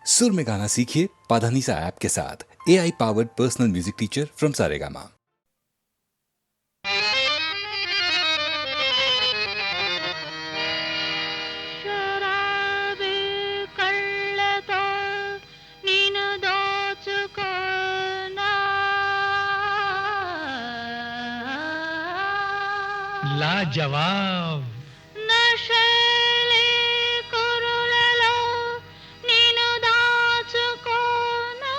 सुर में गाना सीखिए पाधानीसा ऐप के साथ। AI powered personal music teacher from Saregama. लाजवाब నశలే కురులలో నిన్ను దాచుకోనా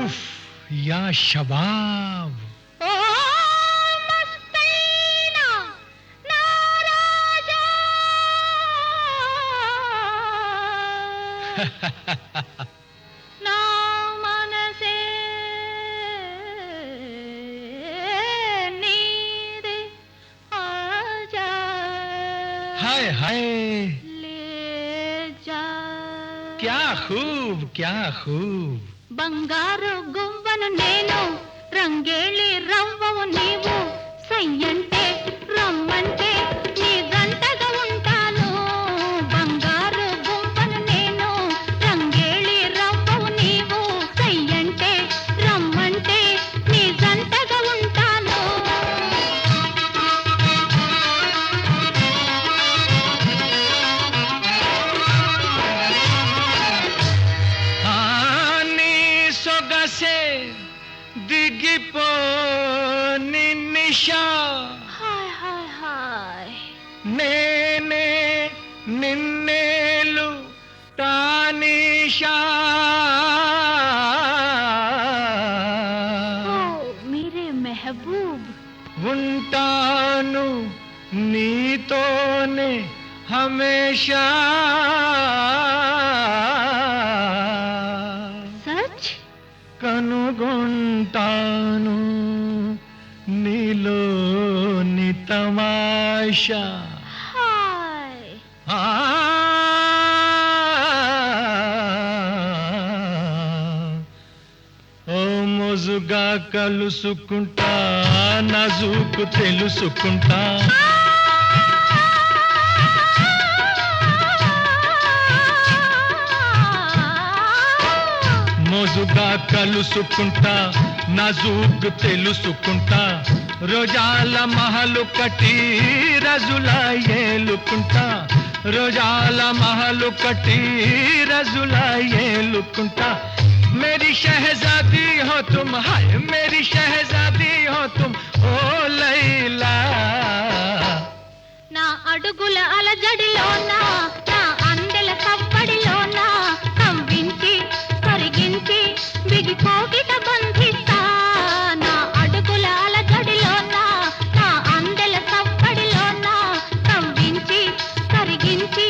उफ या शबाब ఓ మస్తైనా నా రాజా నా మనసే నీదే ఆజా हाय हाय ले जा क्या खूब బంగారు గువ్వను నేను రంగేళి రవ్వవు నీవు సయ్యంటే రమ్మంటే నీ గంటగా ఉంటాను బంగారు గువ్వను నేను రంగేళి రవ్వవు నీవు సయ్యంటే రమ్మంటే నీ గంటగా ఉంటాను నీ సొగసే దిగిపో నిషా హాయ్ హాయ్ హాయ్ నేనే నిన్నేలు తానిషా ఓ మీరే మెహబూబ్ ఉంటాను నీతోనే హమేషా సచ్ కనుగొంటాను నీలోని తమాషా హాయ్ ఆ ఓ మోజుగా కలుసుకుంటా నజుకు తెలుసుకుంటా మోజుగా కలుసుకుంటా నజుకు తెలుసుకుంటా రోజాల మహలు కట్టి రజులా ఏలుకుంటా రోజాల మహలు కట్టి రజులా ఏలుకుంటా मेरी शहजादी हो तुम हाय मेरी शहजादी हो तुम ओ लैला నా అడుగుల అలజడిలోన నా అందెల కవ్వడిలోన కవ్వించి కరిగించి బిగిపోగిట బంధిస్తా నా అడుగుల అలజడిలోన నా అందెల కవ్వడిలోన కవ్వించి కరిగించి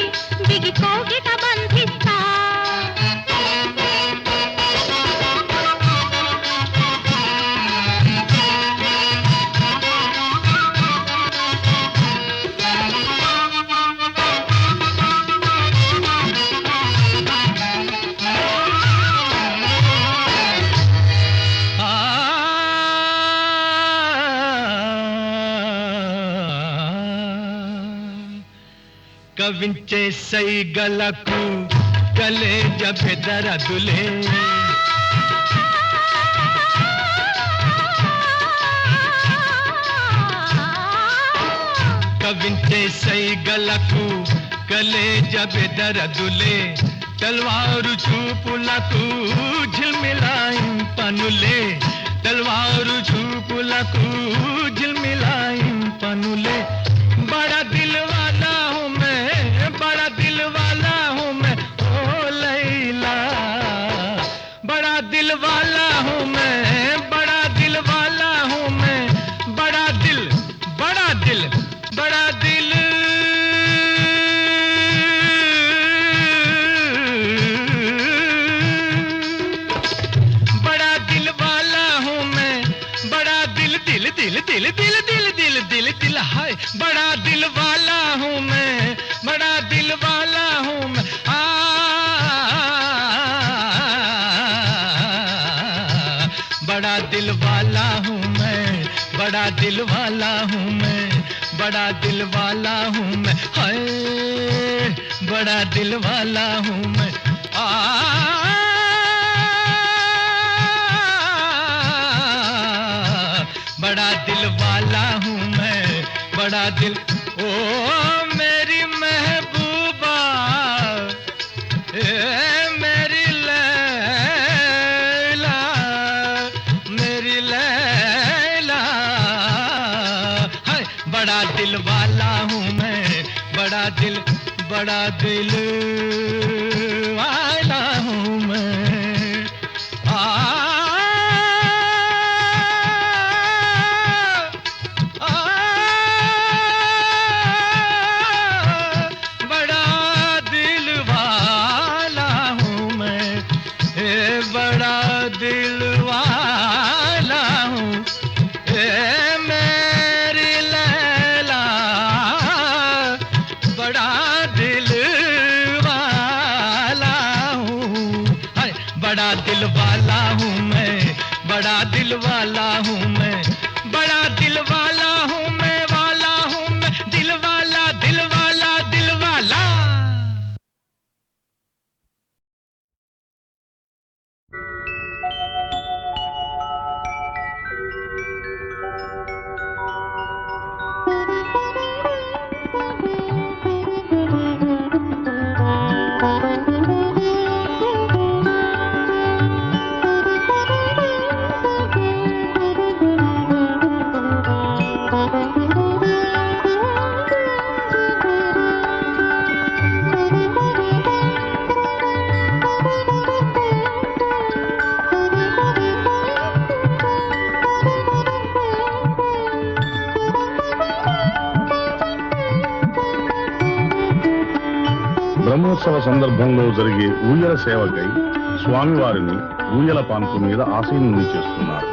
బిగిపోగిట బంధిస్తా ఆ కవించే సైగలకు కలేజ బెదరదులే కవించే సైగలకు కలేజ బెదరదులే తల్వారు చూపులకు ఝిల్మిలాయింపనులే తల్వారు చూపులకు ఝిల్మిలాయింపనులే బడా దిల్ వాలా హూ మే బడా దిల్ వాలా హూ మే ఓ లైలా బడా దిల్ వాలా హూ మే బడా దిల్ వాలా హూ మే బడా దిల్ బడా దిల్ बड़ा दिल बड़ा दिल वाला हूँ मैं बड़ा दिल दिल दिल दिल दिल दिल दिल दिल दिल दिल हाय बड़ा दिल वाला हूँ मैं बड़ा दिल वाला हूँ मैं बड़ा दिल वाला हूँ मैं बड़ा दिल वाला हूँ मैं बड़ा दिल वाला हूँ मैं हाय बड़ा दिल वाला हूँ मैं बड़ा दिल वाला हूँ मैं बड़ा दिल ओ मेरी महबूबा मेरी लैला मेरी लैला हाय बड़ा दिल वाला हूँ मैं बड़ा दिल वाला हूँ मैं बड़ा दिल वाला हूँ मैं बड़ा दिल वाला हूँ मेरी लैला बड़ा दिल वाला हूँ बड़ा दिल वाला हूँ मैं बड़ा दिल वाला हूँ मैं बड़ा दिल वाला हूँ मैं दिल वाला दिल वाला दिल वाला బ్రహ్మోత్సవ సందర్భంలో జరిగే ఊయల సేవకై స్వామివారిని ఊయల పాన్పు మీద ఆసీనుని చేస్తున్నారు.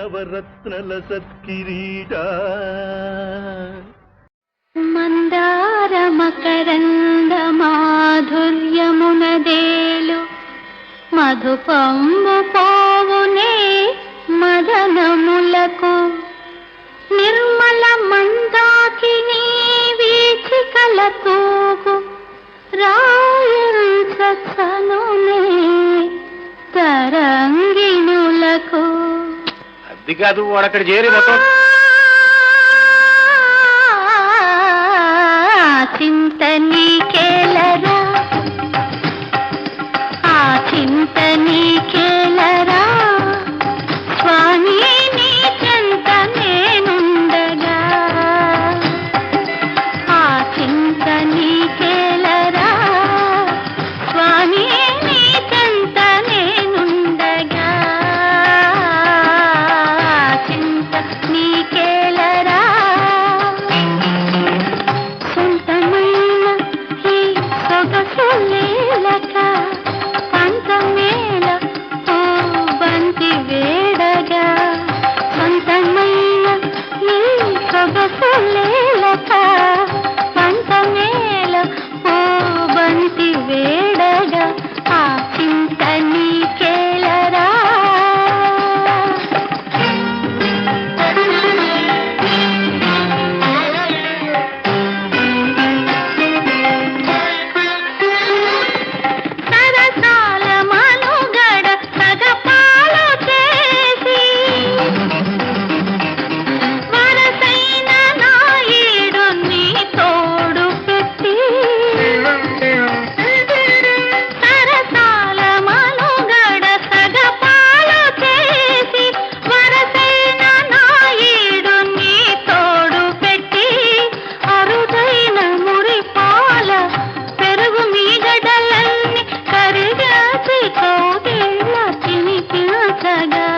నవరత్నల సత్కిరీట మందార మకరంద మాధుర్యమునదేలు మధుపంబు పోవునే మదనములకు నిర్మల మందాకిని వీచికల తూగు రాయనునే తరంగిణులకు. అది కాదు వాడు అక్కడ చేరి మొత్తం చింత నీకేలరా, ఆ చింత నీకేలరా స్వామి నీ చెంత నేనుండగా, ఆ చింత నీకేలరా స్వామి నీ చెంత నేనుండగా, చింత నీకేలరా. సొంతమైన ఈ సొగసులేలక పంతమేల ఓ బంతి వేడగా, సొంతమైన ఈ సొగసులేలక పంతమేల ఓ బంతి వేడగా, ఆ చింత నీకేలరా. సరసాల మనుగడ సగపాలు చేసి వరసైన నాయుడు నీ తోడు పెట్టి, సరసాల మనుగడ సగపాలు చేసి వరసైన నాయుడు నీ తోడు పెట్టి, అరుదైన మురిపాల పెరుగు మీగడలన్నీ కరిగాచి కౌగిళ్ళ తినిపించగా,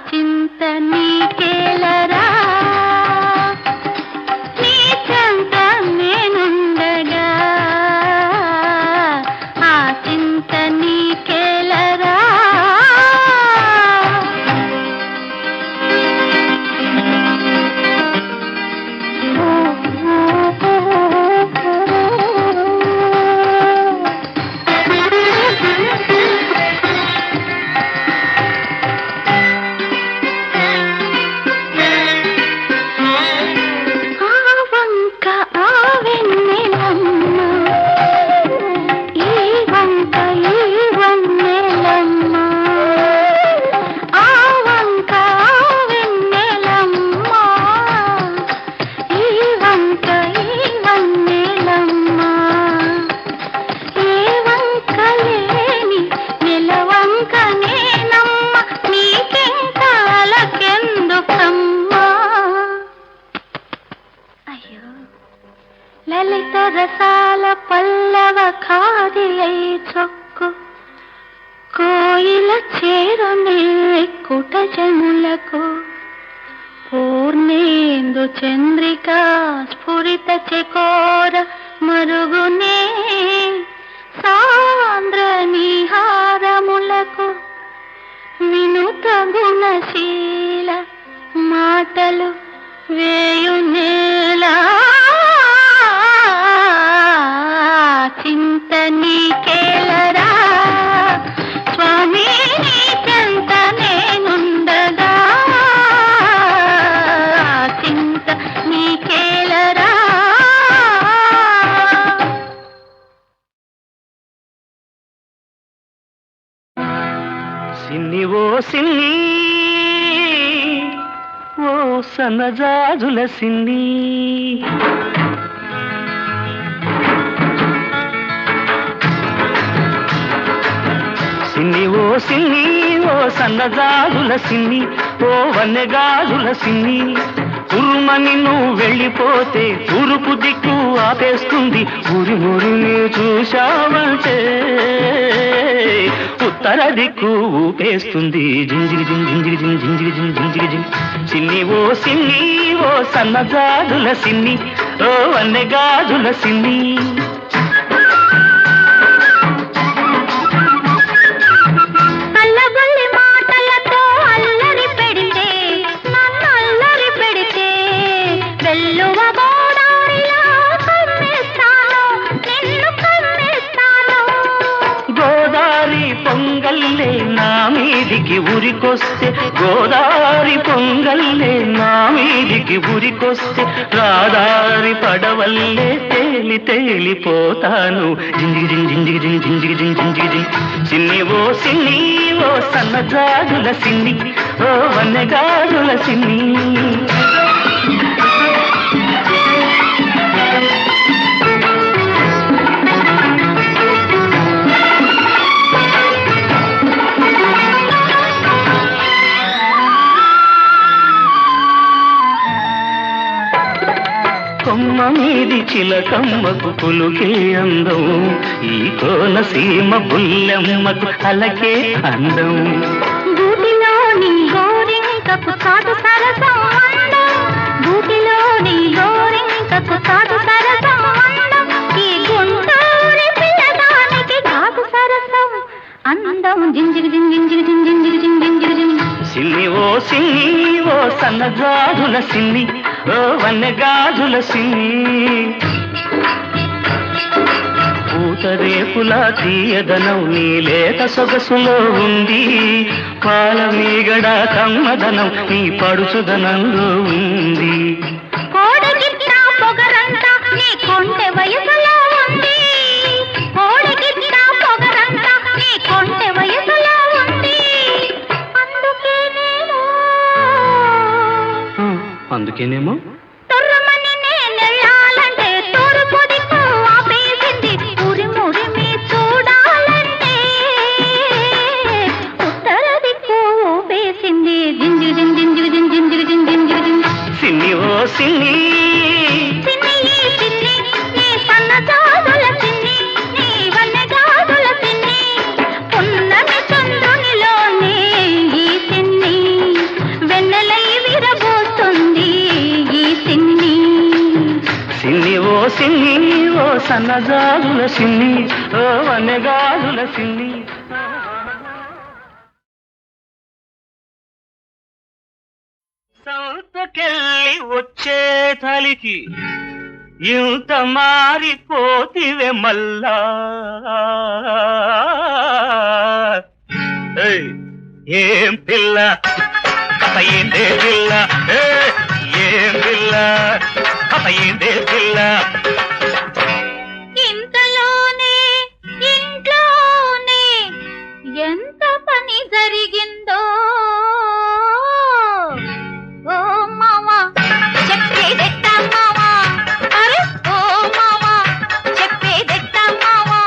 చింత నీకేలరా నీ చెంత నేనుండగా, ఆ చింత నీకేలరా. ఆ వంక ఆ వెన్నెలమ్మ, ఈ వంక ఈ వన్నెలమ్మ, ఆ వంక ఆ వెన్నెలమ్మ, ఈ వంక ఈ వన్నెలమ్మ, ఏ వంక లేని నెలవంక నేనమ్మ, నీకెంత అలకెందుకమ్మా. అయ్యో లలిత రసాల పల్లవ ఖాదిలై చొక్కు కోయిల చేరునే కుటజములకు, పూర్ణేందు చంద్రికా స్ఫురిత చకోర మరుగునే సాంద్ర నిహారములకు, వినుత గుణశీల మాటలు వేయునేలా, చింత నీకేలరా స్వామి నీ చెంత నేనుండగా, చింత నీకేలరా. సిన్ని ఓ సిన్ని ఓ సన్నజాజుల సిన్ని, సిన్ని ఓ సిన్ని ఓ సన్నజాజుల సిన్ని, ఓ వన్నెగాజుల సిన్ని, ఉరుమని నువ్వు వెళ్ళిపోతే తూర్పు దిక్కు ఆపేస్తుంది, ఊరి మురిని చూశావంటే ఉత్తర దిక్కు ఊపేస్తుంది, జింజిగి జింగ్ జింజిగి జింగ్ జింజిగి జింగ్ జింజిగి జింగ్. సిన్ని ఓ సిన్ని ఓ సన్నజాజుల సిన్ని, ఓ వన్నెగాజుల సిన్ని. అల్ల గుడికొస్తే గోదారి పొంగల్లే నా మీదికి ఉరికొస్తే రాదారి పడవల్లే తేలి తేలిపోతాను జింజిగి జింగ్ జింజిగి జింగ్ జింజిగి జింగ్ జింజిగి జింగ్ సిన్ని ఓ సన్నజాజుల సిన్ని ఓ వన్నెగాజుల సిన్ని కొమ్మ మీది చిలకమ్మకు పులుకే అందం ఈ కోనసీమ పుల్లెమ్మకు అలకే అందం గూటిలోని గోరింకకు కాదు సరసం అందం గూటిలోని గోరింకకు కాదు సరసం అందం ఈ గుంటూరి పిల్లదానికి కాదు సరసం అందం జింజిగి జింజిగి జింజిగి జింజిగి జింజిగి సిన్ని ఓ సన్నజాజుల సిన్ని ఓ వన్నెగాజుల సిన్ని పూతరేపుల తీయదనం నీ లేత సొగసులో ఉంది పాల మీగడ కమ్మదనం నీ పడుచుదనంలో ఉంది కోడగిట్ట పొగరంతా నీ కొంటె వయసులో ఉంది కోడగిట్ట పొగరంతా నీ కొంటె వయసులో ఉంది అందుకేనేమో తొర్రమని నేనెళ్ళాలంటే తూర్పు దిక్కు ఆపేసింది ఉరిమురిమి చూడాలంటే ఉత్తర దిక్కు ఊపేసింది జింజిగి జింజిగి జింజిగి జింజిగి సిన్ని సిన్ని సిన్ని నీ సన్నజాజుల సిన్ని నీ వన్నెగాజుల సిన్ని పున్నమి చంద్రునిలోనే ఈ సిన్ని వెన్నెలై విరబోస్తుంది ఈ సిన్ని సిన్ని ఓ సన్నజాజుల సిన్ని ఓ వన్నెగాజుల సిన్ని సంతకెళ్ళి వచ్చే తలికి ఇంత మారిపోతివే మల్లా ఏం పిల్ల కథ ఏంటే పిల్ల ఏం పిల్ల కథ ఏంటే పిల్ల ఇంతలోనే ఇంట్లోనే ఎంత పని జరిగిందో ఓ మావా చెప్పేదెట్ట మావా అరే ఓ మావా చెప్పేదెట్ట మావా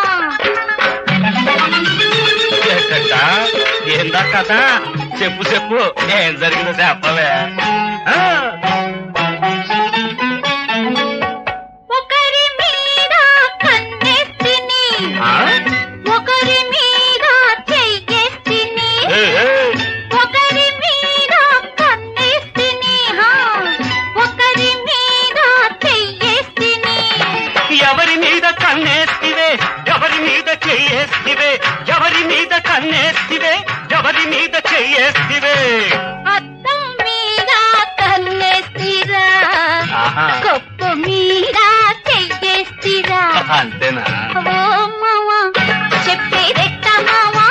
ఏందా కథ చెప్పు చెప్పు ఏం జరిగిందో చెప్పవే ఒకరి మీద కన్నేస్తిని ఒకరి మీద చెయ్యేస్తిని ఒకరి మీద కన్నేస్తిని ఒకరి మీద చెయ్యేస్తిని ఎవరి మీద కన్నేస్తివే ఎవరి మీద చెయ్యేస్తివే ఎవరి మీద కన్నేస్తివే ఎవరి మీద చెయ్యేస్తివే అద్దం మీద కన్నేస్తిరా కొప్పు మీద చెయ్యేస్తిరా అంతేనా ఓ మావా చెప్పేదెట్ట మావా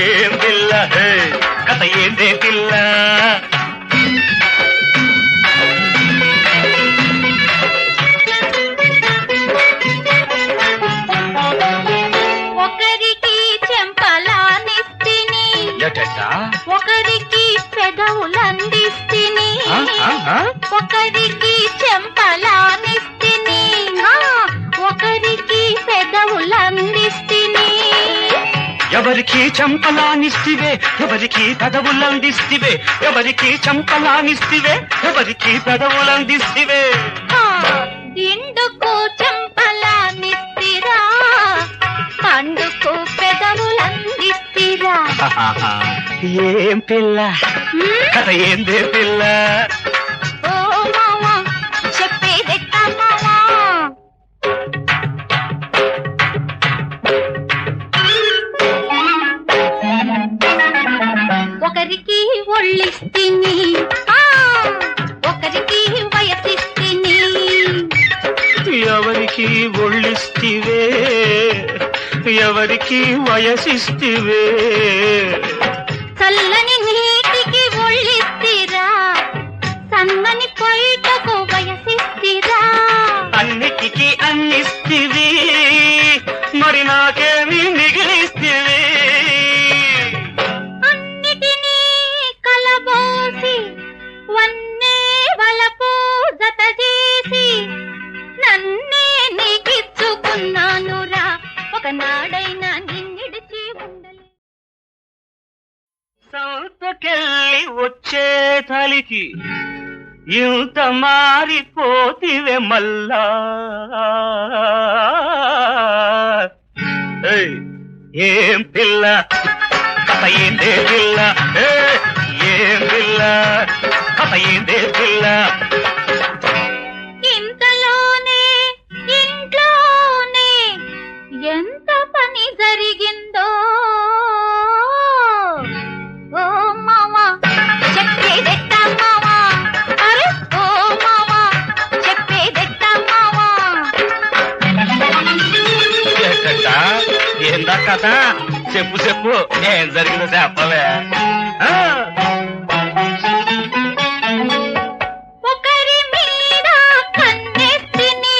ఏం పిల్ల కథ ఏంటే పిల్ల ఒకరికి చెంపలానిస్తిని ఒకరికి పెదవులందిస్తిని ఒకరికి చెంపలానిస్తిని ఒకరికి పెదవులందిస్తిని ఎవరికి చంపలానిస్తివే ఎవరికి పెదవులందిస్తివే ఎవరికి చంపలానిస్తివే ఎవరికి పెదవులందిస్తివే దిండుకు చెంపలానిస్తిరా పండుకు పెదవులందిస్తిరా ఏం పిల్ల కథ ఏందే పిల్ల ఓ మావా చెప్పేదెట్ట మావా ఒకరికి ఒళ్ళిస్తిని ఒకరికి వయసిస్తిని ఎవరికి ఒళ్ళిస్తివే ఎవరికి వయసిస్తివే చల్లని నీటికి ఒళ్ళిస్తిరా సన్నని పైటకు వయసిస్తిరా అన్నిటికీ అన్నిస్తివి మరి నాకేమి మిగిలిస్తివి అన్నిటినీ కలబోసి వన్నే వలపు జత చేసి నన్నే నీకిచ్చుకున్నానురా ఒకనాడైనా నిన్నిడిచి ఉండలే సంతకెళ్ళి వచ్చే తలికి ఇంత మారిపోతివే మల్లా ఏయ్, ఏం పిల్ల కథ ఏందే పిల్ల ఏం పిల్ల కథ ఏందే పిల్ల ఇంతలోనే ఇంట్లోనే ఎంత పని జరిగిందో ఓ మావా చెప్పేదెట్ట మావా అరే ఓ మావా చెప్పేదెట్ట మావా ఎక్కడా ఏందా కదా చెప్పు చెప్పు ఏం జరిగిందో చెప్పవే ఒకరి మీద కన్నేస్తిని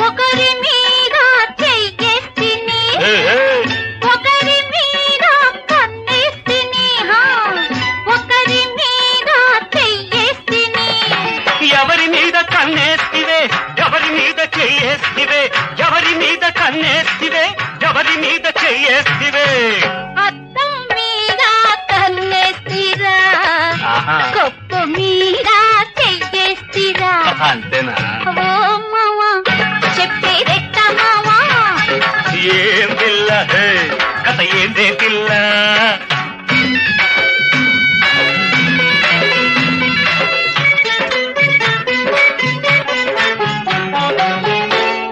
ఒకరి మీద చెయ్యేస్తిని ఒకరి మీద కన్నేస్తిని ఒకరి మీద చెయ్యేస్తిని ఎవరి మీద కన్నేస్తివే ఎవరి మీద చెయ్యేస్తివే ఎవరి మీద కన్నేస్తివే ఎవరి మీద చెయ్యేస్తివే అద్దం మీద కన్నేస్తిరా కొప్పు మీద చెయ్యేస్తిరా అంతేనా ఓ మావా చెప్పేదెట్ట మావా ఏం పిల్ల కథ ఏందే పిల్ల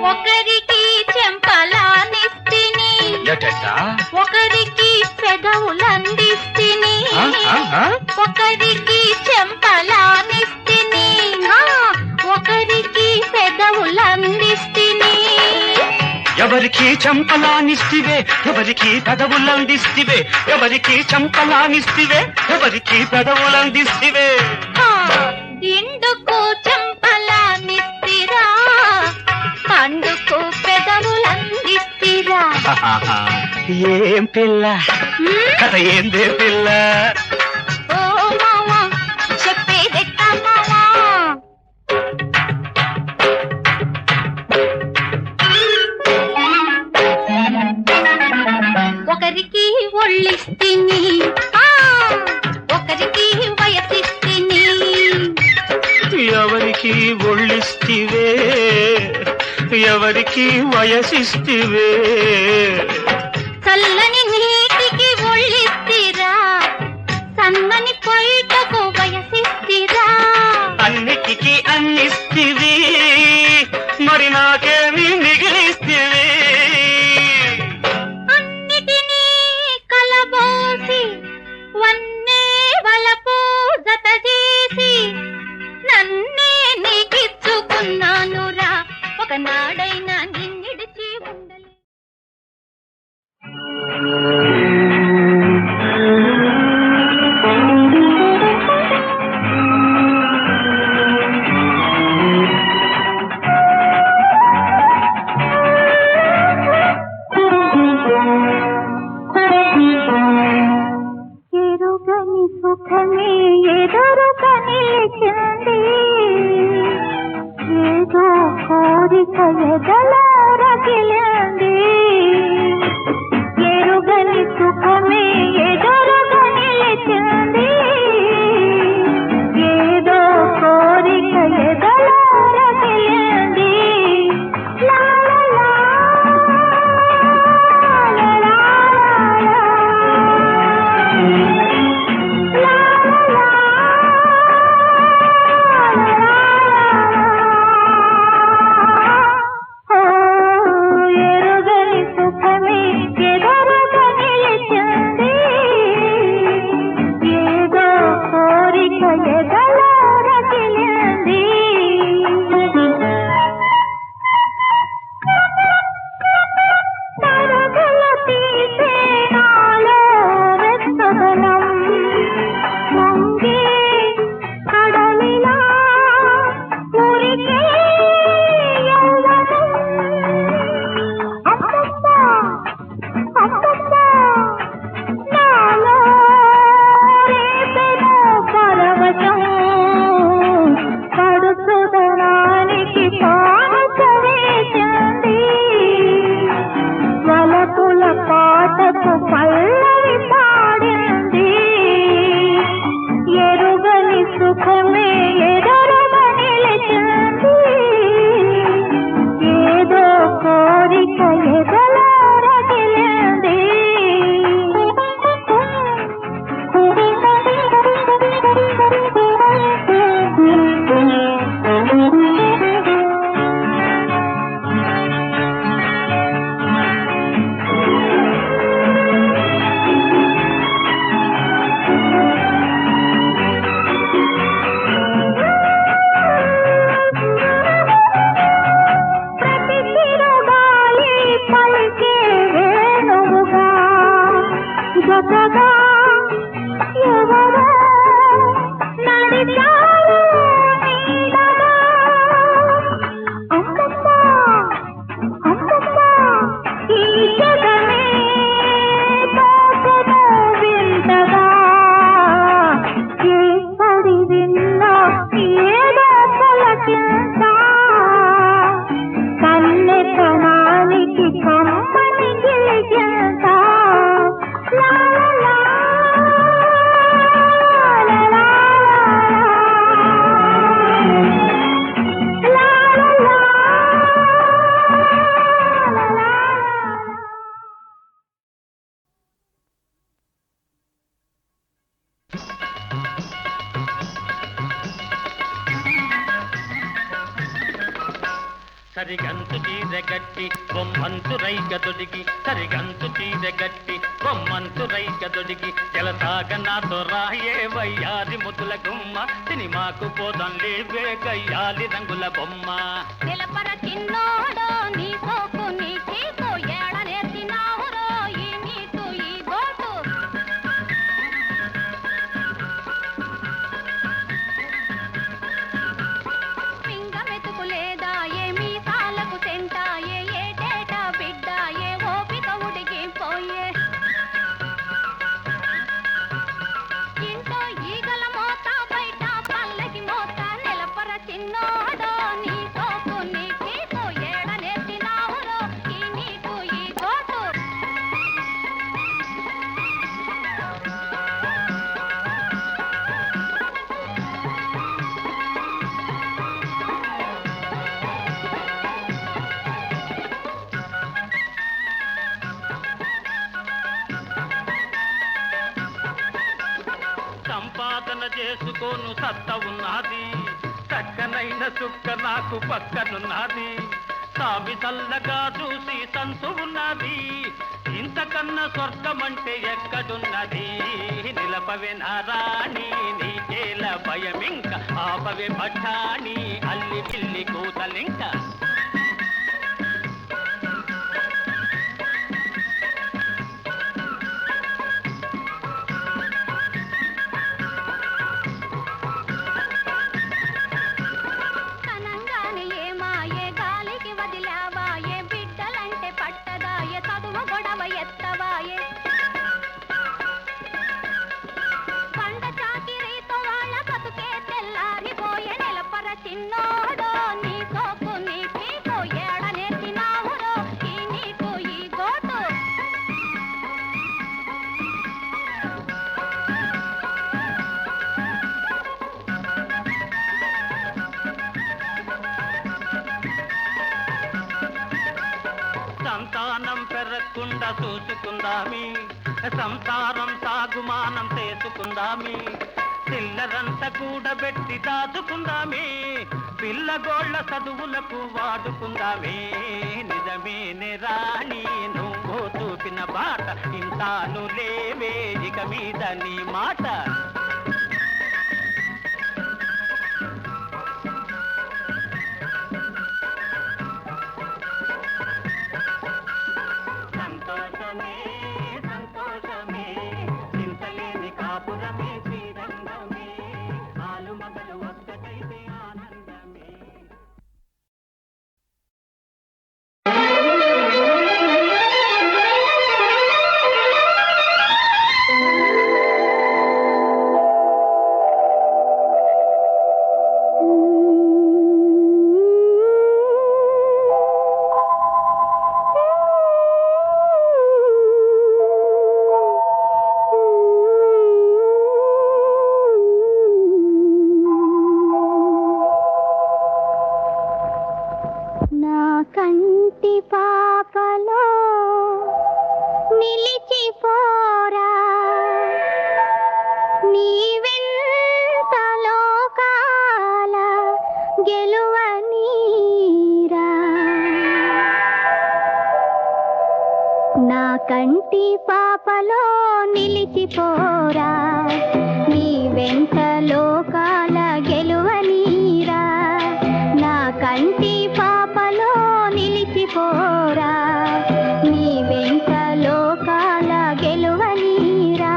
ఒకరికి చెంపలానిస్తిని ఒకరికి పెదవులందిస్తిని ఒకరికి చెంపలానిస్తిని ఒకరికి పెదవులందిస్తిని ఎవరికి చంపలానిస్తివే ఎవరికి పెదవులందిస్తివే ఎవరికి చంపలానిస్తివే ఎవరికి పెదవులందిస్తివే దిండుకు చెంపలానిస్తిరా పండుకు పెదవులందిస్తిరా ఏం పిల్ల కథ ఏందే పిల్ల ఓ మావా చెప్పేదెట్ట మావా ఒకరికి ఒళ్ళిస్తిని ఒకరికి వయసిస్తిని ఎవరికి ఒళ్ళిస్తివే ఎవరికి వయసిస్తివే చల్లని నీటికి ఒళ్ళిస్తిరా సన్నని పైటకు వయసిస్తిరా అన్నిటికీ అన్నిస్తివి మరి నాకేమి మిగిలిస్తివి అన్నిటినీ కలబోసి వన్నే వలపు జత చేసి నన్నే నీకిచ్చుకున్నానురా ఒకనాడైనా నిన్నిడిచి ఉండలే ఎరుగని సుఖమే ఎదురుక నిలిచింది ఏదో కోరిక ఎదలో రగిలింది ఎరుగని సుఖమే ఎదురుక నిలిచింది ఏదో కోరిక ఎదలో రగిలింది లా లా లా, లా లా లా, ఎరుగని సుఖమే ఎదురుగా నిలిచింది ఏదో కోరిక ఎదలో రగిలింది తరగల తీసే నాలో వెచ్చదనం సుఖమే ఎదురుగా నిలిచింది ఏదో కోరిక ఎదలో రగిలింది ప్రతి చిరుగాలి పలికే వేణువుగా జతగా ఎవరో నడిచారు నీడగా అమ్మమ్మ అమ్మమ్మ ఈ జగమే తోచెను వింతగా ఏ పడి విన్నా ఏదో పులకింత కన్నె కణానికి కమ్మని గిలిగింత లా లా లా, లా లా లా, లా లా లా, లా లా లా. సరిగంతు చీరగట్టి బొమ్మంతు రైక తొడిగి సరిగంతు చీరగట్టి బొమ్మంతు రైక తొడిగి జలసాగ నాతో రాయే వయ్యారి ముద్దుల గుమ్మ సినిమాకు పోదాం లేవే గయ్యాలి రంగుల బొమ్మ నిలపర చిన్నోడో నీ సోకు నీ చీకు ఏడనేసినావురో ఈ నీకు ఈ గోటు పింగ మెతుకు లేదా ఏమీ సాలకు సెంట ఏటేట బిడ్డ ఏ ఓపిక ఉడిగిపోయే ఇంట్లో ఈగల మోత బయట పల్లకి మోత నిలపర చిన్నోడో నీ సోకు నీ చీకు ఏడనేసినావురో ఈ నీకు ఈ గోటు సంపాదన చేసుకోను సత్త ఉన్నది చక్కనైన చుక్క నాకు పక్కనున్నది సామి చల్లగా చూసి సంతు ఉన్నది ఇంతకన్నా స్వర్గమంటే ఎక్కడున్నది నిలపవే నారాణి నీకేల భయమింక ఆపవే పట్టాని అల్లి పిల్లి కూతలింక కనంగానే ఏమాయే గాలికి వదిలావాయే బిడ్డలంటే పట్టదాయే చదువు గొడవ ఎత్తవాయే పండ చాకిరీతో వాళ్ళ బతుకే తెల్లారిపోయే నిలపర చిన్నోడో నీ సోకు నీ చీకు ఏడనేసినావురో ఈ నీకు ఈ గోటు సంతానం పెరగకుండా చూసుకుందామి సంసారం సాగుమానం చేసుకుందామి చిల్లరంతా కూడబెట్టి దాచుకుందామే పిల్లగోళ్ళ చదువులకు వాడుకుందామే నిజమేనే రాణి నువ్వు చూపిన బాట ఇంతాను లేవే ఇక మీద నీ మాట సంతోషమే సంతోషమే చింతలేని కాపురమే శ్రీరంగమే ఆలు మగలు ఒక్కటైతే ఆనందమే కంటి పాపలో నిలిచిపోరా నీ వెంట లోకాల గెలువనీరా నా కంటి పాపలో నిలిచిపోరా నీ వెంట లోకాల గెలువనీరా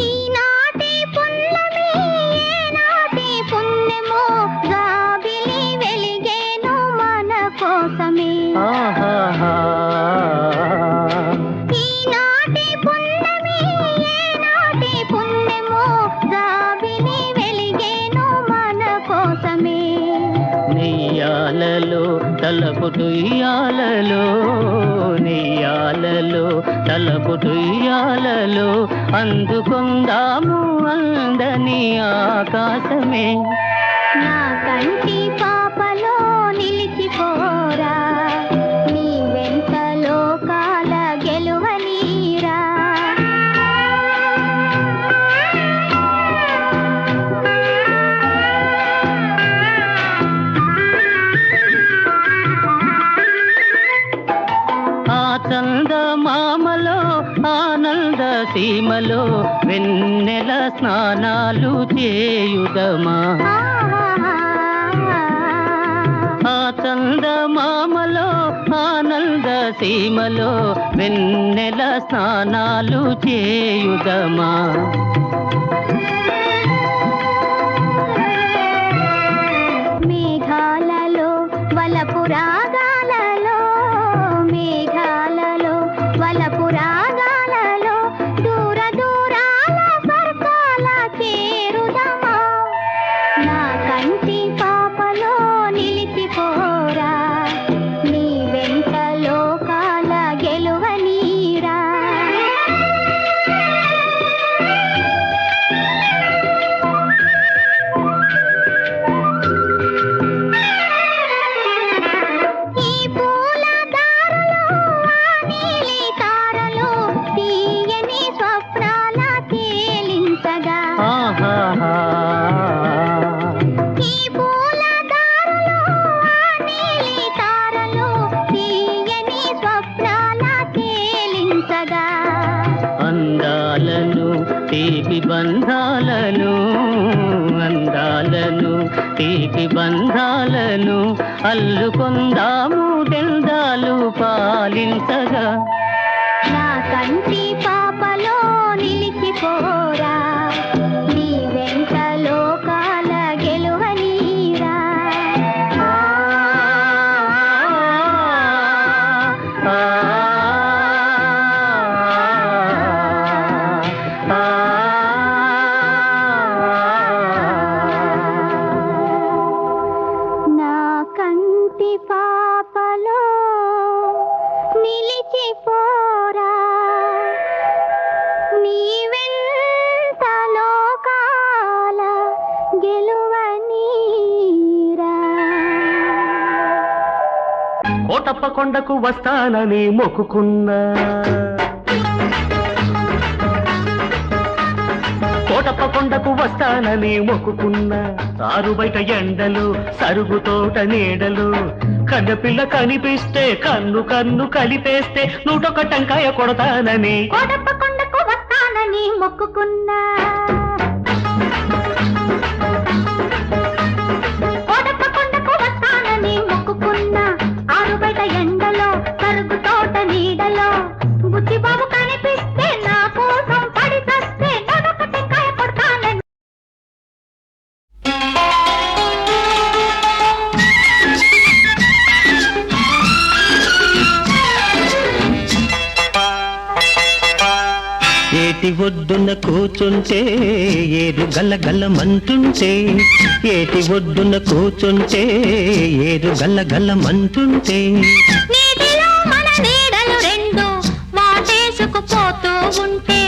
ఈనాటి పున్నమి ఏనాటి పుణ్యమో గాబిలి వెలిగేను మన కోసమే ఈనాటి పున్నమి ఏనాటి పుణ్యమో గాబిలి వెలిగేను మన కోసమే నెయ్యాలలో తలపుటుయ్యాలలో నెయ్యాలలో తలపుటుయ్యాలలో అందుకుందాము అందని ఆకాశమే నా కంటి పాపలో నిలిచిపోరా నీ వెంట లోకాల గెలువనీరా ఆ చందమామలో ఆనంద సీమలో వెన్నెల స్నానాలు చేయుదమా ఆ చందమామలో ఆనంద సీమలో వెన్నెల స్నానాలు చేయుదమా మేఘాలలో వలపు రాగాలలో మేఘాలలో వలపు రాగాలలో దూర దూరాల స్వర్గాల చేరుదమా నా కంటి పాపలో నిలిచిపోరా నీ వెంట లోకాల గెలువనీరా ఈ పూల దారలో ఆ నీలి తారలో తీయని స్వప్నాల తేలించగా ఈ పూల దారలో ఆ నీలి తారలో తీయని స్వప్నాల తేలించగా అందాలను తీపి బంధాలను అందాలను తీపి బంధాలను అల్లుకొందాము దెందాలు పాలించగా నా కంటి పాపలో నిలిచిపోరా నీ వెంట లోకాల గెలువనీరా నా కంటి పాపలో నిలిచిపోరా నీ వెంట లోకాల గెలువనీరా కోటప్ప కొండకు వస్తానని మొక్కుకున్నా కోటప్ప కొండకు వస్తానని మొక్కుకున్నా ఆరు బయట ఎండలు సరుగు తోట నీడలు కన్నపిల్ల కనిపిస్తే కన్ను కన్ను కలిపేస్తే 101 టంకాయ కొడతానని కోటప్ప కొండకు వస్తానని మొక్కుకున్నా కోటప్ప కొండకు వస్తానని మొక్కుకున్నా ఆరు బయట ఎండలో సరుగు తోట నీడలో బుచ్చిబాబు కనిపిస్తే నా కోసం పడి చస్తే 101 టెంకాయ కొడతానని ఏటి ఒడ్డున కూచుంటే ఏరు గల్ల గల్లమంటుంటే ఏటి ఒడ్డున కూచుంటే ఏరు గల్ల గల్లమంటుంటే నీటిలో మన నీడలు రెండు వాటేసుకుపోతూ ఉంటే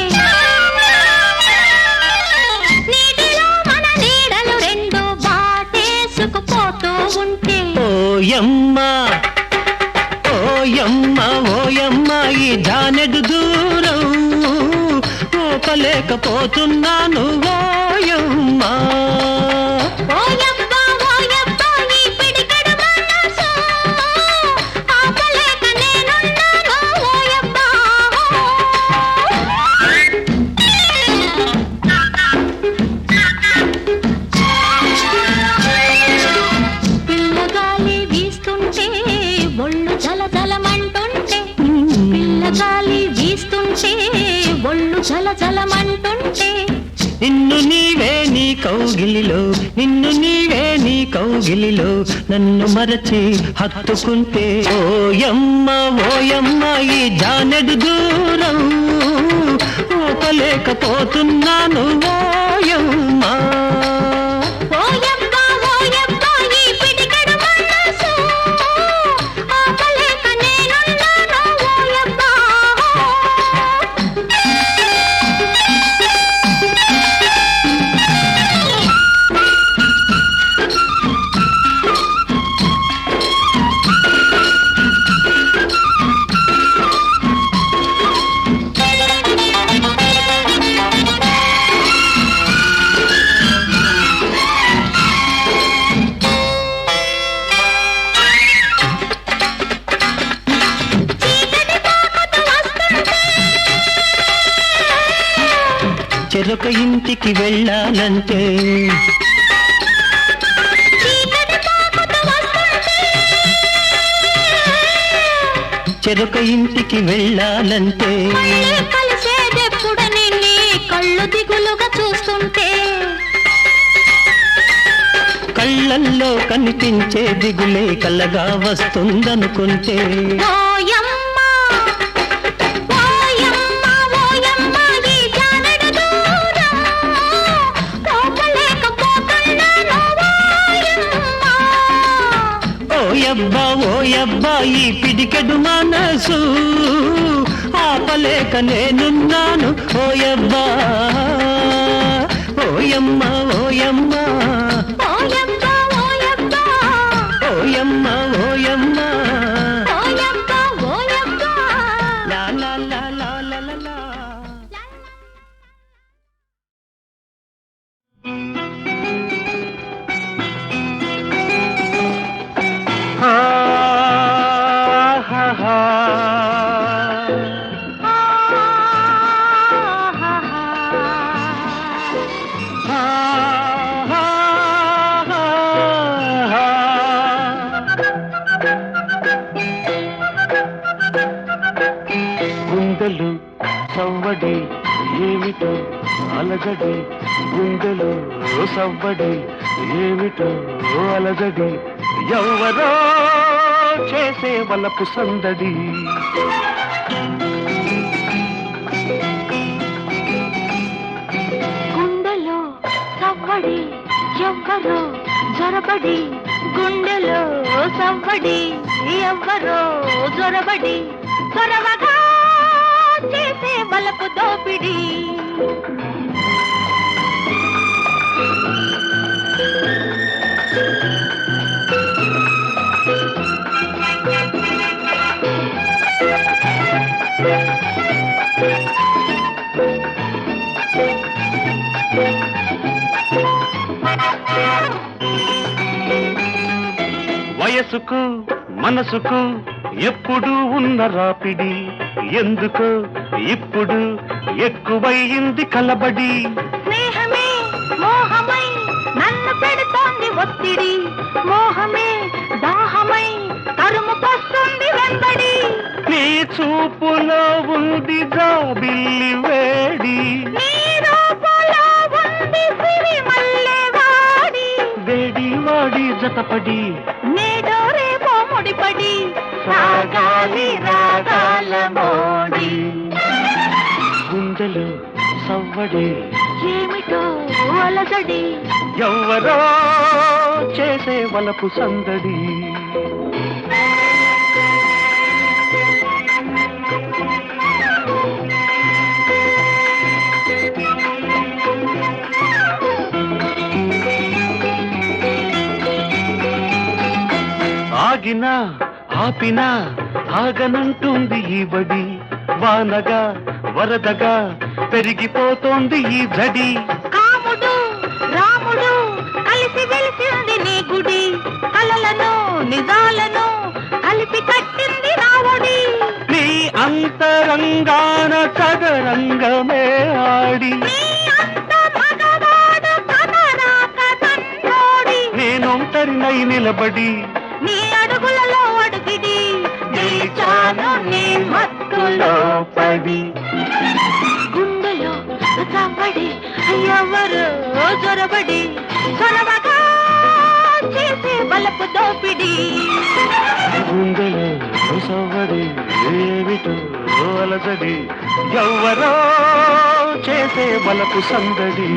నీటిలో మన నీడలు రెండు వాటేసుకుపోతూ ఉంటే ఓయమ్మ ఓయమ్మ ఓయమ్మ ఈ జానెడు దూరం ఓ ఆపలేకపోతున్నాను ఓయమ్మా. ఓయబ్బా ఓయబ్బా ఈ పిడికెడు మనసు ఆపలేక నేనున్నాను ఓయబ్బా. పిల్లగాలి వీస్తుంటే ఒళ్ళు జలజలమంటుంటే పిల్లగాలి వీస్తుంటే ఒళ్ళు జలజలమంటుంటే నిన్ను నీవే నీ కౌగిలిలో నిన్ను నీవే నీ కౌగిలిలో నన్ను మరచి హత్తుకుంటే ఓయమ్మ ఓయమ్మ ఈ జానెడు దూరం ఊపలేకపోతున్నాను ఓయమ్మ. ఓయబ్బా ఓయబ్బా ఈ పిడికెడు మనసు ఆపలేక నేనున్నాను ఓయబ్బా. చెరొక ఇంటికి వెళ్ళాలంటే చెరొక ఇంటికి వెళ్ళాలంటే కలిసేదెప్పుడని నీ కళ్ళు దిగులుగా చూస్తుంటే కళ్ళల్లో కనిపించే దిగులే కలగా వస్తుందనుకుంటే ఓయమ్మ ఓయమ్మ ఓయమ్మ ఈ జానెడు దూరం పోకలేకపోతున్నాను ఓయమ్మ. ఓయబ్బా ఓయబ్బా ఈ పిడికెడు మనసు ఆపలేక నేనున్నాను ఓయబ్బా. ఓయమ్మ ఓయమ్మ ఓయబ్బా ఓయబ్బా ఓయమ్మ ఓయమ్మ ఓయబ్బా ఓయబ్బా. లా లా లా లా లా లా లా. గుండెలు సవ్వడి ఏమిటో అలజడి గుండెలు సవ్వడి ఏమిటో అలజడి ఎవరో చేసే వలపు సందడి గుండెలో సవ్వడి ఎవ్వరో జొరబడి గుండెలో సవ్వడి ఎవ్వరో జొరబడి చొరవగా చేసే బలపు దోపిడి. వయసుకు మనసుకు ఎప్పుడు ఉన్న రాపిడి ఎందుకు ఇప్పుడు ఎక్కువయింది కలబడి. స్నేహమే మోహమై నన్ను పెడుతోంది ఒత్తిడి మోహమే దాహమై తరుముకొస్తుంది వెంబడి. నీ చూపులో ఉంది జాబిల్లి వేడి నీ రూపులో ఉంది సిరిమల్లె వాడి వేడి వాడి జతపడి నేడో రేపో ముడిపడి సాగాలి రాగాల మోడి. గుండెలు సవ్వడి ఏమిటో అలజడి ఎవ్వరో చేసే వలపు సందడి. ఆగినా ఆపినా ఆగనంటుంది ఈ బడి వానగా వరదగా పెరిగిపోతోంది ఈ జడి. కాముడు రాముడు కలిసి వెలిసింది నీ గుడి, కలలను నిజాలను కలిపి కట్టింది రావుడి. నీ అంతరంగాన చదరంగమే ఆడి నీ అంత మగవాడు కథరాక నన్నోడి, నేనొంటరినై నిలబడి నీ అడుగులలో అడుగిడి నిలిచాను నీ మత్తులో పడి. గుండెలో చవ్వడి ఎవరు జొరబడి చొరవగా చేసే బలపు దోపిడి. గుండెలో సవ్వడి ఏమిటో అలజడి, ఎవ్వరో చేసే బలపు సందడి.